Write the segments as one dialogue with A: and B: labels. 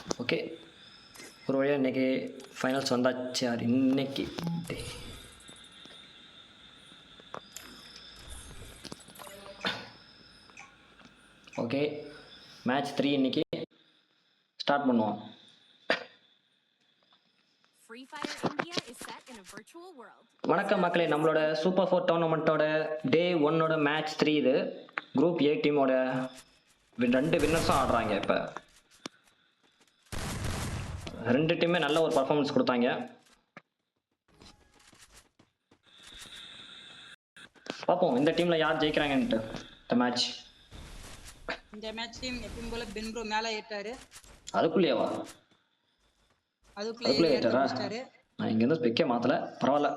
A: Okay, ஒரு வழியாக இன்றைக்கி ஃபைனல்ஸ் வந்தாச்சு. யார் இன்னைக்கு ஓகே, மேட்ச் 3 இன்னைக்கு ஸ்டார்ட் பண்ணுவோம். வணக்கம் மக்களே, நம்மளோட சூப்பர் 4 டோர்னமெண்ட்டோட டே 1 மேட்ச் 3 இது. குரூப் ஏ டீமோட 2 வின்னர்ஸும் ஆடுறாங்க. இப்போ 2 டீமே நல்ல ஒரு பர்ஃபார்மன்ஸ் கொடுத்தாங்க. பார்ப்போம் இந்த டீமில் யார் ஜெயிக்கிறாங்கன்ட்டு.
B: இந்த மேட்ச் டீம் எப்பவும் போல பென்ப்ரோ மேலே ஏற்றாரு.
A: அதுக்குள்ளேயேவா? அதுக்குள்ளே ஏற்றாரா? நான் இங்கேருந்து ஸ்பெக்கே மாற்றலை, பரவாயில்ல.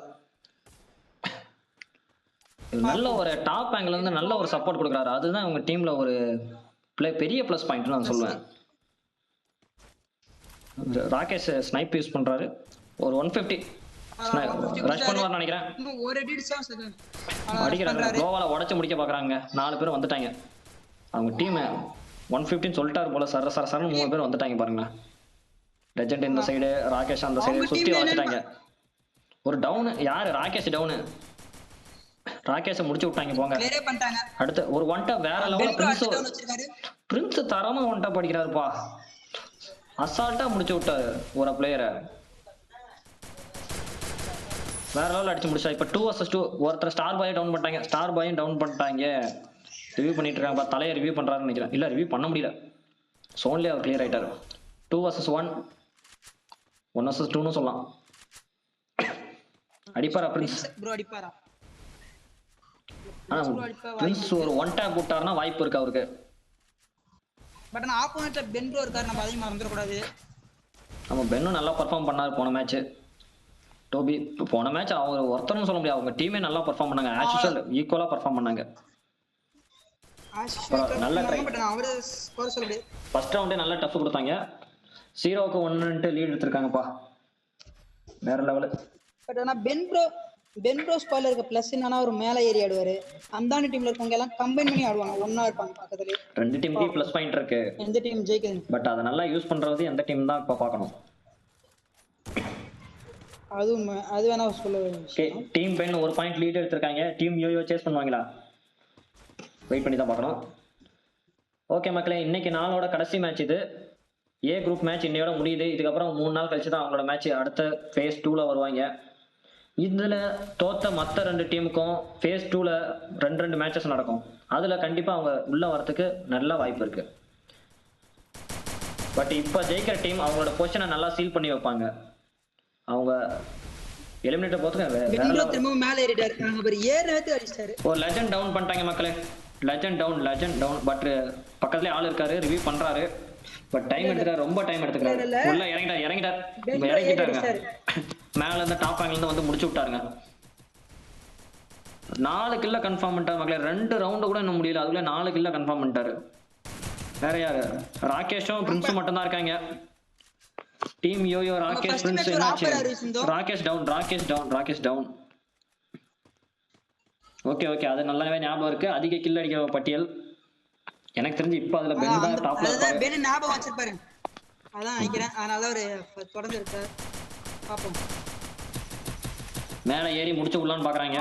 A: நல்ல ஒரு டாப் ஆங்கிள் வந்து நல்ல ஒரு சப்போர்ட் கொடுக்குறாரு. அதுதான் உங்க டீம்ல ஒரு பெரிய ப்ளஸ் பாயிண்ட் நான் சொல்லுவேன். ராகேஷ் ஸ்னைப் யூஸ் பண்றாரு. ஒரு 150 ரஷ் பண்ணுவார் நினைக்கிறேன். அடிக்கிறாங்க, க்ளோவால உடைச்சு முடிக்க பாக்குறாங்க. 4 பேர் வந்துட்டாங்க. அவங்க டீம் 150 சொல்லிட்டாரு போல. சர சர சரன்னு 3 பேர் வந்துட்டாங்க பாருங்களேன். லெஜெண்ட் இந்த சைடு, ராகேஷ் அந்த சைடு சுத்தி வச்சுட்டாங்க. ஒரு டவுன். யாரு? ராகேஷ் டவுனு. ராகேஷை முடிச்சு விட்டாங்க. போங்க அடுத்து ஒரு ஒன் டாப் வேற லெவல்ல. பிரின்ஸ் தரமா ஒன் டாப் அடிக்கிறாருப்பா. அசால்ட்டா முடிச்சு விட்டாரு ஒரு பிளேயரை. வேற லெவல் அடிச்சு முடிச்சா. இப்ப 2 vs 2 ஒருத்தர் ஸ்டார் பாயை டவுன் பண்ணிட்டாங்க. ஸ்டார் பாயும் டவுன் பண்ணிட்டாங்க. ரிவ்யூ பண்ணிட்டு இருக்காங்க. தலையை ரிவ்யூ பண்றாருன்னு நினைக்கிறேன். இல்ல ரிவ்யூ பண்ண முடியல. சோன்லயே அவர் கிளியர் ஆயிட்டாரு. 2 vs 1 1 vs 2ன்னு சொல்லலாம். அடிப்பாரா பிரின்ஸ்?
B: ப்ரோ அடிப்பாரா?
A: பிரின்ஸ் ஒரு ஒன் டாப் போட்டாருன்னா வாய்ப்பு இருக்கு அவருக்கு.
B: பட் நான் ஆப்போனன்ட்ல பென்ப்ரோ இருக்காரு, நம்ம அதையும் மறந்துட கூடாது.
A: நம்ம பென்னும் நல்லா பெர்ஃபார்ம் பண்ணாரு போன மேட்ச். டோபி போன மேட்ச் அவர் ஒருத்தரும் சொல்ல முடியாது. அவங்க டீமே நல்லா பெர்ஃபார்ம் பண்ணாங்க. ஆஸ் யூசுவல் ஈக்குவலா பெர்ஃபார்ம் பண்ணாங்க. நல்ல ட்ரை.
B: அவரே ஸ்கோர் சொல்ல முடியாது.
A: ஃபர்ஸ்ட் ரவுண்டே நல்ல டஃப் கொடுத்தாங்க. 0க்கு 1ன்ட்டு லீட் எடுத்துருக்காங்கப்பா. வேற லெவல்.
B: பட் ஆனா பென்ப்ரோ ஸ்குவாட்ல இருக்க ப்ளஸ் என்னன்னா ஒரு மேலே ஏறி ஆடுவாரு. அந்த டீம்ல இருக்கவங்க எல்லாம் கம்பைன் பண்ணி ஆடுவாங்க. ஒண்ணா இருப்பாங்க பக்கத்துலயே.
A: 2 டீமுக்கு ப்ளஸ் பாயிண்ட் இருக்கு.
B: எந்த டீம் ஜெயிக்குது?
A: பட் அத நல்லா யூஸ் பண்றது எந்த டீம் தான் இப்ப பார்க்கணும்.
B: அது வேணா சொல்ல வேண்டிய
A: டீம் பென் ஒரு பாயிண்ட் லீட் எடுத்துருக்காங்க. டீம் யோயோ சேஸ் பண்ணுவாங்களா? வெயிட் பண்ணி தான் பார்க்கணும். ஓகே மக்களே, இன்னைக்கு நாளோட கடைசி மேட்ச் இது. ஏ குரூப் மேட்ச் இன்னையோட முடியுது. இதுக்கப்புறம் 3 நாள் கழிச்சு தான் அவங்களோட மேட்ச் அடுத்த ஃபேஸ் 2ல வருவாங்க. இதுல தோத்த மற்ற 2 டீமுக்கும் ஃபேஸ் 2ல 2 மேட்சஸ் நடக்கும். அதுல கண்டிப்பா அவங்க உள்ள வரதுக்கு நல்ல வாய்ப்பு இருக்கு. பட் இப்ப ஜெயிக்கிற டீம் அவங்களோட பொசிஷனை நல்லா சீல் பண்ணி வைப்பாங்க. அவங்க எலிமினேட்டர் போறதுக்கு
B: திரும்ப மேலே ஏறிட்டாரு. அவர் ஏறவே அடிச்சாரு.
A: ஒரு லெஜெண்ட் டவுன் பண்ணிட்டாங்க மக்களே. Legend down. பட் பக்கத்துலயே ஆள் இருக்காரு, ரிவ்யூ பண்றாரு. பட் டைம் எடுத்துக்கிறாரு, ரொம்ப டைம் எடுத்துக்கிறாரு. உள்ள இறங்கிட்டாரு. மேல இருந்து டாப் ஆங்கில இருந்து வந்து முடிச்சு விட்டாருங்க. 4 கில்ல கன்ஃபார்ம் பண்ணிட்டாரு மக்களே. 2 ரவுண்டு கூட இன்னும் முடியல, அதுக்குள்ள 4 கில்ல கன்ஃபார்ம் பண்ணிட்டாரு. வேற யாரு? ராகேஷும் பிரின்ஸும் மட்டும் தான் இருக்காங்க. டீம் யோயோ ராகேஷ் பிரின்ஸ் என்னாச்சு? ராகேஷ் டவுன். ஓகே அது நல்லாவே ஞாபகம் இருக்கு. அதிக கில் அடிக்கிற பட்டியல் எனக்கு தெரிஞ்சு இப்ப அதுல பென் தான் டாப்ல இருப்பாரு.
B: பென் ஞாபகம் வச்சிருப்பாரு. அதான் நினைக்கிறேன். அதனால ஒரு தொடர்ந்து இருக்காரு. பாப்போம்.
A: மேல ஏறி முடிச்சு உள்ளான்னு பாக்குறாங்க.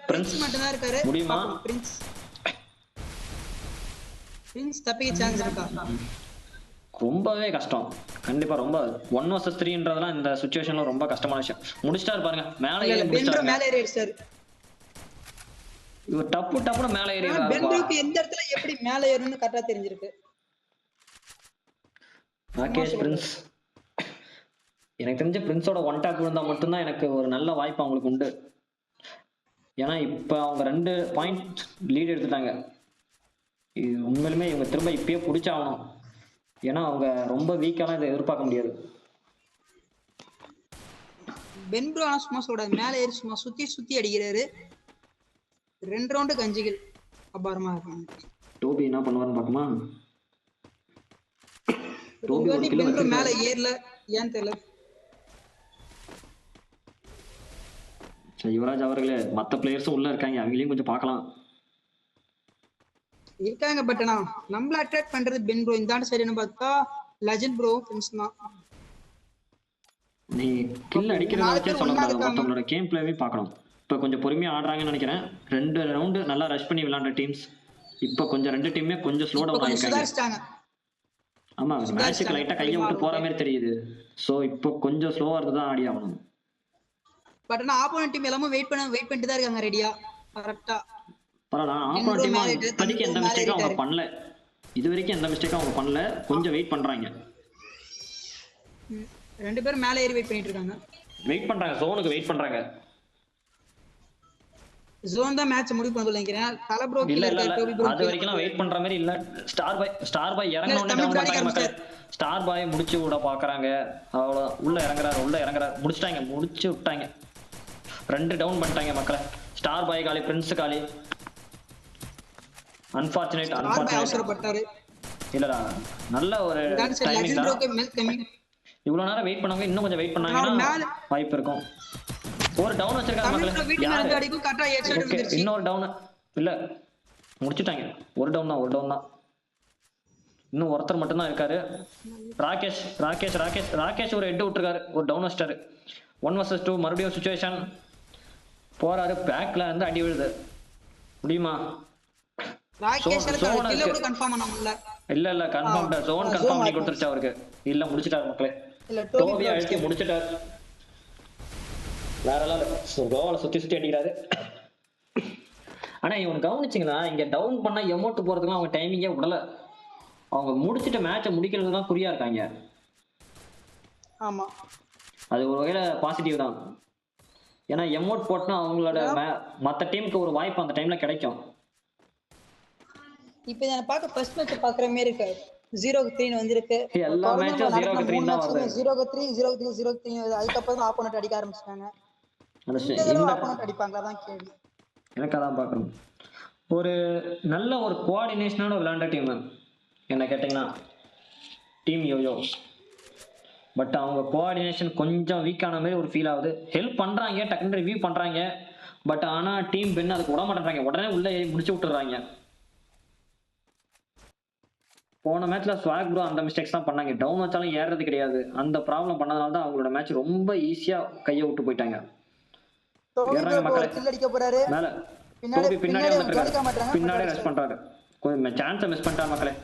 B: பிரின்ஸ் மட்டும் தான் இருக்காரு.
A: முடியுமா?
B: பிரின்ஸ் தப்பிக்க சான்ஸ் இருக்கா?
A: ரொம்பவே கஷ்டம். கண்டிப்பா ரொம்ப 1 vs 3ன்றதெல்லாம் இந்த சிச்சுவேஷன்ல ரொம்ப கஷ்டமான விஷயம். முடிச்சிட்டாரு பாருங்க. மேல ஏறி அடிச்சாரு. இவர் டப்புன்னு மேல ஏறிறாரு.
B: பென்ப்ரோக்கு எந்த இடத்துல எப்படி மேல ஏறணும்னு கரெக்ட்டா தெரிஞ்சிருக்கு.
A: ராகேஷ் பிரின்ஸ் எனக்கு தெரிஞ்ச பிரின்ஸோட ஒன் டாப் இருந்தா மட்டும்தான் எனக்கு ஒரு நல்ல வாய்ப்பு அவங்களுக்கு உண்டு. ஏன்னா இப்ப அவங்க 2 பாயிண்ட் லீட் எடுத்துட்டாங்க. உண்மையிலுமே இவங்க திரும்ப இப்பயே பிடிச்சாகணும். ஏன்னா அவங்க ரொம்ப வீக்காலாம் இதை எதிர்பார்க்க முடியாது.
B: பென்ப்ரோ ஆனா சும்மா சொல்றாரு. மேல ஏறி சும்மா சுத்தி அடிக்கிறாரு. 2 ரவுண்டு கஞ்சிகள் அபாரமா இருக்காங்க.
A: டோபி என்ன பண்ணுவாருன்னு பாக்குமா? டோபி ஒரு கிலோ
B: பென்ப்ரோ மேல ஏறல, ஏன் தெரியல.
A: யுவராஜ் அவர்களே, மத்த பிளேயர்ஸும் உள்ள இருக்காங்க, அவங்களையும் கொஞ்சம் பார்க்கலாம்.
B: இருக்காங்க. பட் நம்மள அட்ராக்ட் பண்றது பென்ப்ரோ. இந்த சைடுன்னு பார்த்தா லெஜண்ட் ப்ரோ ஃப்ரெண்ட்ஸ் தான்.
A: நீ கில் அடிக்கிறத
B: நாலு
A: வச்சே
B: பேர்
A: சொல்லக்கூடாது,
B: ஒண்ணா இருக்காங்க.
A: மற்றவங்களோட கேம் பிளேவே பார்க்கணும். இப்போ கொஞ்சம் பொறுமையா ஆடுறாங்கன்னு நினைக்கிறேன். 2 ரவுண்டு நல்லா ரஷ் பண்ணி விளையாண்ட டீம்ஸ் இப்போ கொஞ்சம் 2 டீமே கொஞ்சம் ஸ்லோ
B: இப்ப
A: டவுன்
B: கொஞ்சம்
A: ஆயிருக்காங்க.
B: சுதாரிச்சிட்டாங்க.
A: ஆமா மேட்சுக்கு லைட்டா கையை விட்டு போற மாதிரி தெரியுது. ஸோ இப்போ கொஞ்சம் ஸ்லோவா இருந்து தான் ஆடி ஆகணும்.
B: பட் ஆனா ஆப்போனன்ட் டீம் எல்லாமே வெயிட் பண்ணிட்டு தான் இருக்காங்க ரெடியா கரெக்டா.
A: பரவாயில்ல, ஆப்போனன்ட்
B: இன்ட்ரோ
A: டீம்
B: மேல இட்டு,
A: இப்போதைக்கு எந்த
B: மேல
A: மிஸ்டேக்கும் அவங்க
B: ஏறிட்டாரு.
A: பண்ணல. இது வரைக்கும் எந்த மிஸ்டேக்கும் அவங்க பண்ணல. கொஞ்சம் வெயிட் பண்றாங்க.
B: ரெண்டு பேரும் மேல ஏறி வெயிட் பண்ணிட்டு இருக்காங்க.
A: ஜோனுக்கு வெயிட் பண்றாங்க.
B: ஜோன் தான் மேட்ச் முடிவு பண்ண நினைக்கிறேன். தல ப்ரோ
A: இல்ல
B: கீழ
A: இல்ல
B: இருக்க டோபி
A: இல்ல
B: ப்ரோ
A: அது வரைக்கும் வெயிட் பண்ற மாதிரி இல்ல. ஸ்டார் பாய் இறங்கின உடனே
B: தமிழ்
A: டவுன்
B: bro
A: பண்றாங்க
B: அடிக்க
A: மக்களே. ஸ்டார் பாய் முடிச்சு விட பாக்குறாங்க. அவ்வளோ உள்ள இறங்குறாரு முடிச்சு விட்டாங்க. 2 டவுன் பண்ணிட்டாங்க மக்களே. ஸ்டார் பாய் காலி, பிரின்ஸ் காலி. அன்பார்ச்சுனேட்
B: அவசரப்பட்டாரு.
A: இல்லடா நல்ல ஒரு டைமிங்
B: லெஜண்ட்
A: தான்.
B: ப்ரோக்கு மேல் கமிங்.
A: இவ்வளவு நேரம் வெயிட் பண்ணவங்க இன்னும் கொஞ்சம் வெயிட் பண்ணாங்கன்னா வாய்ப்பு இருக்கும். ஒரு டவுன் வச்சிருக்காங்க
B: தமிழ் ப்ரோ
A: மக்களே.
B: வீட்டு மேல
A: யாரு?
B: இருந்து அடிக்கும் கரெக்ட்டா ஹெட்ஷாட்
A: ஓகே
B: வந்துருச்சு.
A: இன்னொரு டவுன் இல்ல முடிச்சிட்டாங்க. ஒரு டவுன் தான். இன்னும் ஒருத்தர் மட்டும் தான் இருக்காரு. ராகேஷ் ஒரு ஹெட் விட்டுருக்காரு. ஒரு டவுன் வச்சிட்டாரு. 1 vs 2 மறுபடியும் சுச்சுவேஷன் போறாரு. பேக்ல இருந்து அடி விழுது. முடியுமா?
B: ராகேஷ்
A: zone
B: கில்ல
A: இருக்கு.
B: கூட கன்ஃபார்ம் பண்ண முடியல.
A: இல்ல கன்ஃபார்ம் ஜோன் கன்ஃபார்ம் பண்ணி கொடுத்துருச்சு அவருக்கு. இல்ல முடிச்சிட்டாரு மக்களே.
B: இல்ல
A: டோபி அடிச்சு முடிச்சிட்டாரு. வேற லெவல். கோவால சுத்தி அடிக்கிறாரு. ஆனா இவன் கவனிச்சிங்களா, இங்க டவுன் பண்ணா எமோட் போறதுக்கு அவங்க டைமிங்கே விடல. அவங்க முடிச்சிட்டு மேட்சை முடிக்கிறது தான் குறியா இருக்காங்க.
B: ஆமா
A: அது ஒரு வகையில பாசிட்டிவ் தான். ஏன்னா எமோட் போட்டா அவங்களோட மத்த டீமுக்கு ஒரு வாய்ப்பு அந்த டைம்ல கிடைக்கும்.
B: இப்போ நான் பார்க்க ஃபர்ஸ்ட் மேட்ச் பார்க்குற மாதிரி இருக்கு. 0-3 வந்திருக்கு.
A: எல்லா மேட்சும் 0-3 தான் வருது.
B: 0-3 அதுக்கப்புறம் தான் ஆப்போனன்ட் அடிக்க ஆரம்பிச்சிட்டாங்க. இந்த ஆப்போனன்ட் அடிப்பாங்களா தான் கேள்வி.
A: எனக்கு அதான் பார்க்கணும். ஒரு நல்ல ஒரு கோஆர்டினேஷனான விளையாண்ட டீம் என்ன கேட்டிங்கன்னா டீம் யோயோ. பட் அவங்க கோஆர்டினேஷன் கொஞ்சம் வீக்கான மாதிரி ஒரு ஃபீல் ஆகுது. ஹெல்ப் பண்ணுறாங்க, டக்குன்னு ரிவ்யூ பண்ணுறாங்க. பட் ஆனால் டீம் பென் அதுக்கு விட மாட்டேறாங்க. உடனே உள்ளே முடிச்சு விட்டுறாங்க. போன மேட்ச்ல ஸ்வாக் ப்ரோ அந்த மிஸ்டேக்ஸ் தான் பண்ணாங்க. டவுன் வச்சாலும் ஏறது கிடையாது. அந்த ப்ராப்ளம் பண்ணதுனால தான் அவங்களோட மேட்ச் ரொம்ப ஈஸியா கையை விட்டு போயிட்டாங்க. ஏறாங்க மக்களே. மேல டோபி பின்னாடி வந்துட்டாரு. பின்னாடி ரஷ் பண்றாரு. கொஞ்சம் சான்ஸை மிஸ் பண்ணிட்டாரு மக்களே.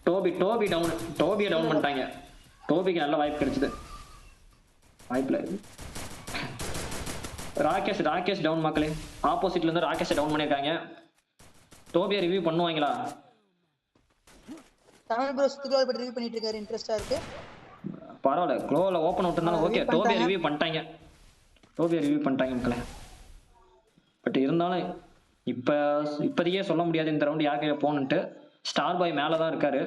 A: டோபியை டவுன் பண்ணிட்டாங்க. டோபிக்கு நல்ல வாய்ப்பு கிடைச்சது. வாய்ப்புல ராகேஷ் டவுன் மக்களே. ஆப்போசிட்ல இருந்து ராகேஷை டவுன் பண்ணிருக்காங்க. டோபியை ரிவ்யூ பண்ணுவாங்களா?
B: தமிழ் ப்ரோ ஸ்டுடியோல போய் ரிவ்யூ பண்ணிட்டு இருக்காரு. இன்ட்ரஸ்டா இருக்கு.
A: பரவாயில்ல, க்ளோல ஓபன் விட்டுருந்தாலும் ஓகே. டோபியை ரிவ்யூ பண்ணிட்டாங்க மக்களே. பட் இருந்தாலும் இப்போதையே சொல்ல முடியாது இந்த ரவுண்ட் யாருக்கு போகணுன்ட்டு. ஸ்டார் பாய் மேலே தான் இருக்காரு.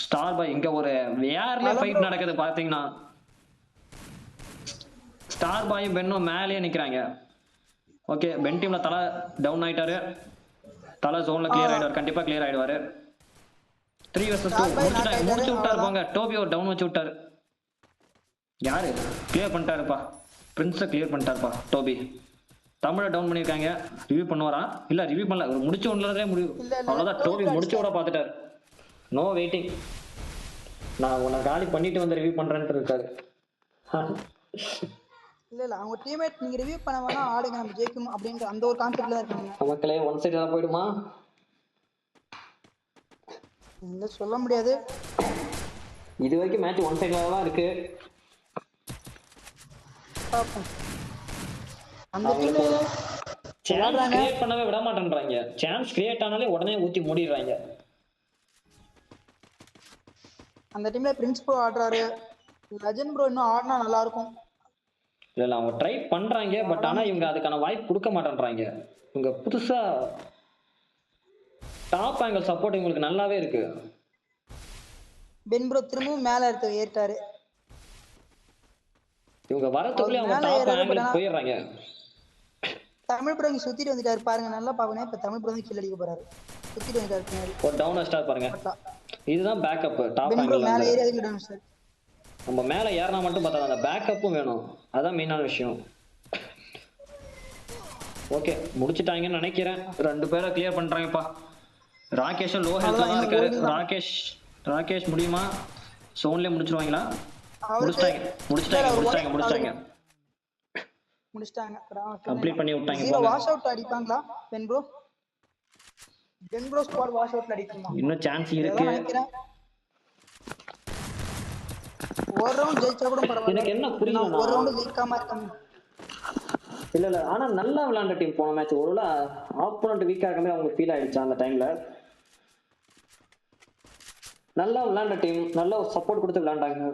A: ஸ்டார் பாய் இங்க ஒரு வேர்ல ஃபைட் நடக்குது பாத்தீங்கன்னா. ஸ்டார் பாயும் பென்னும் மேலேயே நிக்கிறாங்க. ஓகே பென் டீம்ல தலை டவுன் ஆயிட்டாரு. தலை ஜோன்ல கிளியர் ஆயிடுவார். கண்டிப்பா கிளியர் ஆயிடுவாரு. 3 vs 2 முடிச்சு விட்டாரு போங்க. டோபி ஒரு டவுன் வச்சு விட்டாரு. யாரு கிளியர் பண்ணிட்டாருப்பா? பிரின்ஸை கிளியர் பண்ணிட்டாருப்பா டோபி. தமிழை டவுன் பண்ணியிருக்காங்க. ரிவ்யூ பண்ணுவாரா? இல்ல ரிவ்யூ பண்ணல. ஒரு முடிச்சு ஒன்றதே முடிவு. அவ்வளவுதான். டோபி முடிச்சு விட பார்த்துட்டாரு. No waiting. நான் உன்னை காலி பண்ணிட்டு வந்து ரிவ்யூ பண்றேன்ட்டு இருக்காரு.
B: இல்ல அவங்க டீம்மேட் நீங்க ரிவ்யூ பண்ண வேணா ஆடுங்க நம்ம ஜெயிக்கணும் அப்படின்ற அந்த ஒரு கான்செப்ட்ல இருக்காங்க.
A: மக்களே ஒன் சைடு தான் போயிடுமா?
B: இல்ல சொல்ல முடியாது.
A: இது வரைக்கும் மேட்ச் ஒன் சைடுல தான் இருக்கு.
B: பாப்போம். அந்த டீம்
A: சான்ஸ் கிரியேட் பண்ணவே விட மாட்டேன்றாங்க. சான்ஸ் கிரியேட் ஆனாலே உடனே ஊத்தி மூடிடுறாங்க.
B: அந்த டீம்ல பிரின்ஸ் ப்ரோ ஆடுறாரு. லெஜண்ட் ப்ரோ இன்னும் ஆடினா நல்லா இருக்கும்.
A: இல்ல அவங்க ட்ரை பண்றாங்க. பட் ஆனா இவங்க அதுக்கான வாய்ப்பு கொடுக்க மாட்டேன்றாங்க. இவங்க புதுசா டாப் ஆங்கிள் சப்போர்ட் இவங்களுக்கு நல்லாவே இருக்கு.
B: பென் ப்ரோ திரும்பவும் மேல ஏறிட்டாரு.
A: இவங்க வரதுக்குள்ளே அவங்க டாப் ஆங்கிள் போயிடுறாங்க.
B: தமிழ் ப்ரோ சுத்திட்டு வந்துட்டாரு பாருங்க. நல்லா பாருங்க. இப்ப தமிழ் ப்ரோ கில் அடிக்க போறாரு. சுத்திட்டு வந்துட்டாரு பின்னாடி. ஒரு
A: டவுன் ஸ்டார் பாருங்க. இதுதான் பேக்கப். டாப்
B: பென் ப்ரோ
A: ஆங்கிள்
B: மேல ஏறி அதுக்கு டவுன் ஸ்டார்.
A: நம்ம மேல ஏறினா மட்டும் பார்த்தா அந்த பேக்கப்பும் வேணும். அதான் மெயினான விஷயம். ஓகே முடிச்சிட்டாங்கன்னு நினைக்கிறேன். 2 பேரை கிளியர் பண்றாங்கப்பா. ராகேஷும் லோ ஹெல்த்ல தான் இருக்காரு. ராகேஷ் ராகேஷ் முடியுமா? சோன்லயே முடிச்சிருவாங்களா?
B: அவருக்கு
A: முடிச்சிட்டாங்க.
B: முடிச்சிட்டாங்க.
A: கம்ப்ளீட் பண்ணி விட்டாங்க.
B: ஜீரோ வாஷ் அவுட் அடிப்பாங்களா பென் ப்ரோ ஸ்குவாட் வாஷ் அவுட்ல அடிக்குமா?
A: இன்னும் சான்ஸ் இருக்கு.
B: நினைக்கிறேன் ஒரு ரவுண்ட் ஜெயிச்சா கூட பரவாயில்லை.
A: எனக்கு என்ன புரியல,
B: ஒரு ரவுண்ட் ஜெயிக்காம இருக்காங்க.
A: இல்ல ஆனா நல்லா விளையாண்ட டீம் போன மேட்ச். ஒருவேளை ஆப்போனன்ட் வீக்கா இருக்கமே அவங்க ஃபீல் ஆயிடுச்சு அந்த டைம்ல. நல்லா விளையாண்ட டீம், நல்ல ஒரு சப்போர்ட் கொடுத்து விளையாண்டாங்க.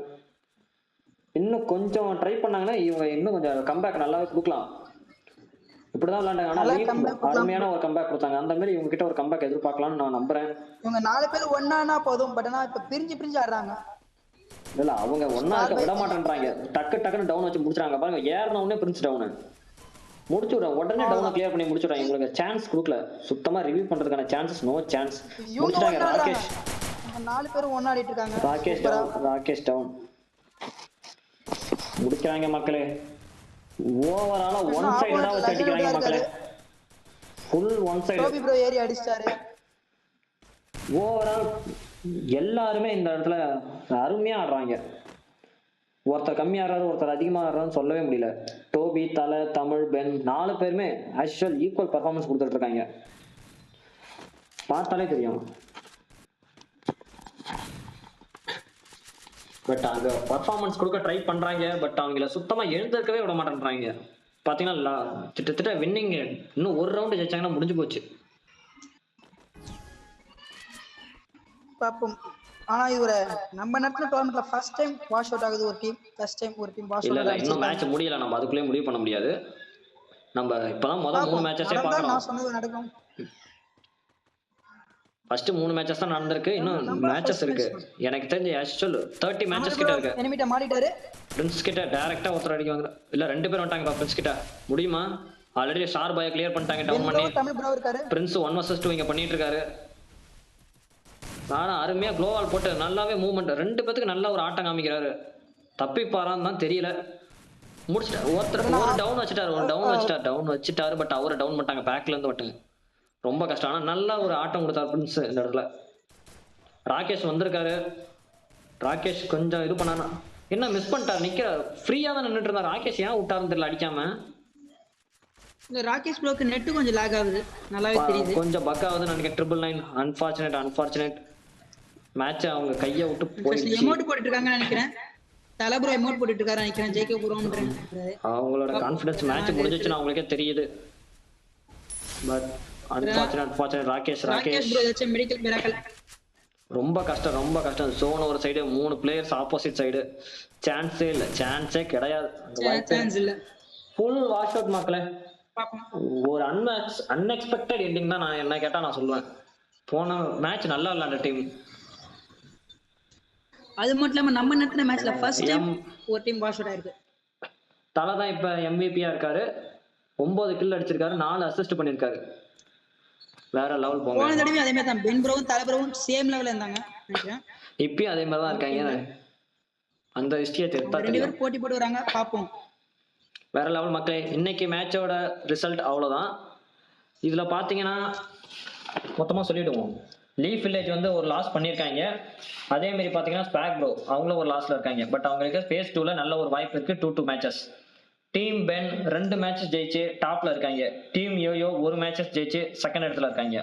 A: இன்னும் கொஞ்சம் ட்ரை பண்ணாங்கன்னா இவங்க இன்னும் கொஞ்சம் கம்பேக் நல்லாவே கொடுக்கலாம். இப்படிதான் விளையாண்டாங்க. ஆனா அருமையான ஒரு கம்பேக் கொடுத்தாங்க. அந்த மாதிரி இவங்க கிட்ட ஒரு கம்பேக் எதிர்பார்க்கலாம்னு நான் நம்புறேன்.
B: இவங்க 4 பேர் ஒண்ணானா போதும். பட் ஆனா இப்ப பிரிஞ்சு ஆடுறாங்க.
A: இல்ல அவங்க ஒன்னா இருக்க விட மாட்டேன்றாங்க. டக்குன்னு டவுன் வச்சு முடிச்சாங்க பாருங்க. ஏறின உடனே பிரின்ஸ் டவுன் முடிச்சு விடுறாங்க. உடனே டவுன் கிளியர் பண்ணி முடிச்சுடுறாங்க. உங்களுக்கு சான்ஸ் கொடுக்கல. சுத்தமா ரிவ்யூ பண்றதுக்கான சான்சஸ் நோ சான்ஸ். முடிச்சிட்டாங்க. ராகேஷ்
B: 4 பேரும் ஒண்ணா ஆடிட்டு இருக்காங்க.
A: ராகேஷ் டவுன் முடிக்கிறாங்க மக்களே. ஓவராலா ஒன் சைடா வச்சு அடிக்கிறாங்க மக்களே. Full one side.
B: டோபி ப்ரோ ஏறி அடிச்சாரு.
A: ஓவரால் எல்லாருமே இந்த இடத்துல அருமையா ஆடுறாங்க. ஒருத்தர் கம்மியா ஆடுறாரு, ஒருத்தர் அதிகமா ஆடுறாருன்னு சொல்லவே முடியல. டோபி, தலை, தமிழ், பென் 4 பேருமே ஆக்சுவல் ஈக்குவல் பர்ஃபார்மன்ஸ் கொடுத்துட்டு இருக்காங்க. பார்த்தாலே தெரியும். பட் அங்க பர்ஃபார்மன்ஸ் கொடுக்க ட்ரை பண்றாங்க. பட் அவங்கள சுத்தமா எழுந்திருக்கவே விட மாட்டேன்றாங்க. பாத்தீங்கன்னா கிட்டத்தட்ட வின்னிங் இன்னும் ஒரு ரவுண்ட் ஜெயிச்சாங்கன்னா முடிஞ்சு போச்சு.
B: பாப்போம். ஆனா இவர நம்ம நடத்துற டோர்னமென்ட்ல ஃபர்ஸ்ட் டைம் வாஷ் அவுட் ஆகுது ஒரு டீம். வாஷ் அவுட்
A: இல்ல இன்னும் மேட்ச் முடியல. நம்ம அதுக்குள்ளே முடிவு பண்ண முடியாது. நம்ம இப்பதான் முதல் 3 மேட்சஸே பார்க்கறோம்.
B: நான் சொன்னது நடக்கும்.
A: ஃபர்ஸ்ட் 3 மேட்சஸ் தான் நடந்திருக்கு. இன்னும் மேட்சஸ் இருக்கு. எனக்கு தெரிஞ்ச ஆக்சுவல் 30 மேட்சஸ் கிட்ட இருக்கு.
B: எனிமிட்ட மாட்டிட்டாரு.
A: பிரின்ஸ் கிட்ட டைரக்டா ஒருத்தர் அடிக்குவாங்க. இல்ல 2 பேர் வந்துட்டாங்க. பிரின்ஸ் கிட்ட முடியுமா? ஆல்ரெடி ஸ்டார் பாய் கிளியர் பண்ணிட்டாங்க. டவுன் பண்ணி
B: தமிழ் ப்ரோ இருக்காரு.
A: பிரின்ஸ் 1 vs 2 இங்க பண்ணிட்டு இருக்காரு. ஆனா அருமையா க்ளோவால் போட்டு நல்லாவே மூவ்மெண்ட் 2 பேத்துக்கு நல்ல ஒரு ஆட்டம் காமிக்கிறாரு. தப்பி பாரான்னு தான் தெரியல. முடிச்சிட்டாரு. ஒருத்தர் ஒரு டவுன் வச்சுட்டாரு. பட் அவரை டவுன் பண்ணிட்டாங்க. பேக்ல இருந்து வட்டுங்க. ரொம்ப கஷ்டம். ஆனா நல்ல ஒரு ஆட்டம் கொடுத்தாரு பிரின்ஸ் இந்த இடத்துல. ராகேஷ் வந்திருக்காரு. ராகேஷ் கொஞ்சம் இது பண்ணானா என்ன மிஸ் பண்ணிட்டாரு. நிக்கிறாரு. ஃப்ரீயா தான் நின்றுட்டு இருந்தாரு. ராகேஷ் ஏன் விட்டாருன்னு தெரியல அடிக்காம.
B: இந்த ராகேஷ் ப்ரோக்கு நெட் கொஞ்சம் லாக் ஆகுது. நல்லாவே தெரியுது.
A: கொஞ்சம் பக் ஆகுதுன்னு நினைக்கிறேன். 999 அன்ஃபார்ச்சுனேட் மேட்ச் அவங்க கையை விட்டு போயிடுச்சு.
B: எமோட் போட்டுட்டு இருக்காங்கன்னு நினைக்கிறேன். தலபுரோ எமோட் போட்டுட்டு இருக்காரு நினைக்கிறேன். ஜெயிக்க போறோம்ன்ற
A: அவங்களோட கான்ஃபிடன்ஸ் மேட்ச் முடிஞ்சிச்சுன்னு அவங்களுக்கே தெரியுது. பட் அன்ஃபார்ச்சுனேட் ராகேஷ்
B: ப்ரோ ஏதாச்சும் மெடிக்கல் மிராக்கல்.
A: ரொம்ப கஷ்டம். சோன் ஒரு சைடு 3 பிளேயர்ஸ் ஆப்போசிட் சைடு. சான்ஸே கிடையாது.
B: சான்ஸ் இல்ல.
A: ஃபுல் வாஷ் அவுட் மக்களே. ஒரு அன்எக்ஸ்பெக்டட் எண்டிங் தான். நான் என்ன கேட்டா நான் சொல்லுவேன். போன மேட்ச் நல்லா விளையாண்ட டீம்.
B: அது மட்டும் இல்லாம நம்ம நடத்தின மேட்ச்ல ஃபர்ஸ்ட் டைம் ஒரு டீம் வாஷ் அவுட் ஆயிருக்கு.
A: தலை தான் இப்ப MVP-யா இருக்காரு. 9 கில் அடிச்சிருக்காரு. 4 அசிஸ்ட் பண்ணிருக்காரு. வேற லெவல் போங்க.
B: போன தடவை அதே மாதிரி தான் பென் ப்ரோவும் தலை ப்ரோவும் சேம் லெவல்ல இருந்தாங்க நினைக்கிறேன்.
A: இப்பயும் அதே மாதிரி தான் இருக்காங்க. அந்த ஹிஸ்டரியை தெரிஞ்சா
B: 2 பேர் போட்டி போட்டு வராங்க. பாப்போம்.
A: வேற லெவல் மக்களே. இன்னைக்கு மேட்சோட ரிசல்ட் அவ்வளவுதான். இதுல பாத்தீங்கன்னா மொத்தமா சொல்லிடுவோம். லீஃப் வில்லேஜ் வந்து ஒரு லாஸ் பண்ணியிருக்காங்க. அதே மாதிரி பார்த்தீங்கன்னா ஸ்பாக் ப்ரோ அவங்களும் ஒரு லாஸ்ல இருக்காங்க. பட் அவங்களுக்கு ஃபேஸ் 2ல நல்ல ஒரு வாய்ப்பு இருக்கு. 2 மேட்சஸ். டீம் பென் 2 மேட்சஸ் ஜெயிச்சு டாப்ல இருக்காங்க. டீம் யோயோ 1 மேட்சஸ் ஜெயிச்சு செகண்ட் இடத்துல இருக்காங்க.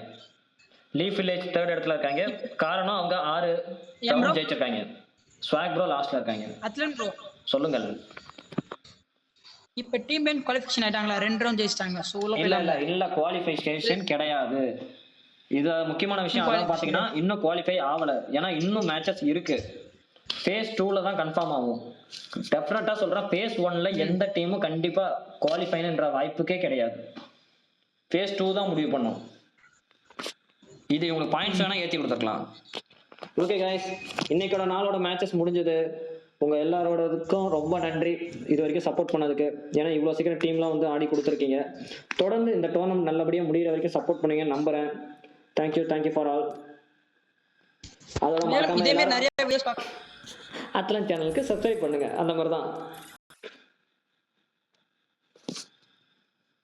A: லீஃப் வில்லேஜ் 3rd இடத்துல இருக்காங்க. காரணம் அவங்க 6 ரவுண்ட் ஜெயிச்சிருக்காங்க. ஸ்வாக் ப்ரோ லாஸ்ட்ல இருக்காங்க.
B: அத்லன் ப்ரோ
A: சொல்லுங்கள்.
B: இப்ப டீம் பென் குவாலிஃபிகேஷன் ஆயிட்டாங்களா? 2 ரவுண்ட் ஜெயிச்சிட்டாங்க. சோலோ
A: இல்ல குவாலிஃபிகேஷன் கிடையாது. இது முக்கியமான விஷயம். அதான் பாத்தீங்கன்னா இன்னும் குவாலிஃபை ஆகல. ஏன்னா இன்னும் மேட்சஸ் இருக்கு. ஃபேஸ் 2ல தான் கன்ஃபார்ம் ஆகும். டெஃபினட்டா சொல்றேன். ஃபேஸ் 1ல எந்த டீமும் கண்டிப்பா குவாலிஃபைன்ற வாய்ப்புக்கே கிடையாது. ஃபேஸ் 2 தான் முடிவு பண்ணும். இது இவங்களுக்கு பாயிண்ட்ஸ் வேணா ஏற்றி கொடுத்துருக்கலாம். ஓகே கைஸ், இன்னைக்கோட நாளோட மேட்சஸ் முடிஞ்சது. உங்க எல்லாரோடதுக்கும் ரொம்ப நன்றி இது வரைக்கும் சப்போர்ட் பண்ணதுக்கு. ஏன்னா இவ்வளோ சீக்கிரம் டீம்லாம் வந்து ஆடி கொடுத்துருக்கீங்க. தொடர்ந்து இந்த டோர்னமெண்ட் நல்லபடியாக முடிகிற வரைக்கும் சப்போர்ட் பண்ணுங்க நம்புறேன். Thank you for all. அதோட மறக்காம அத்லன் சேனலுக்கு சப்ஸ்கிரைப் பண்ணுங்க. அந்த மாதிரி தான்.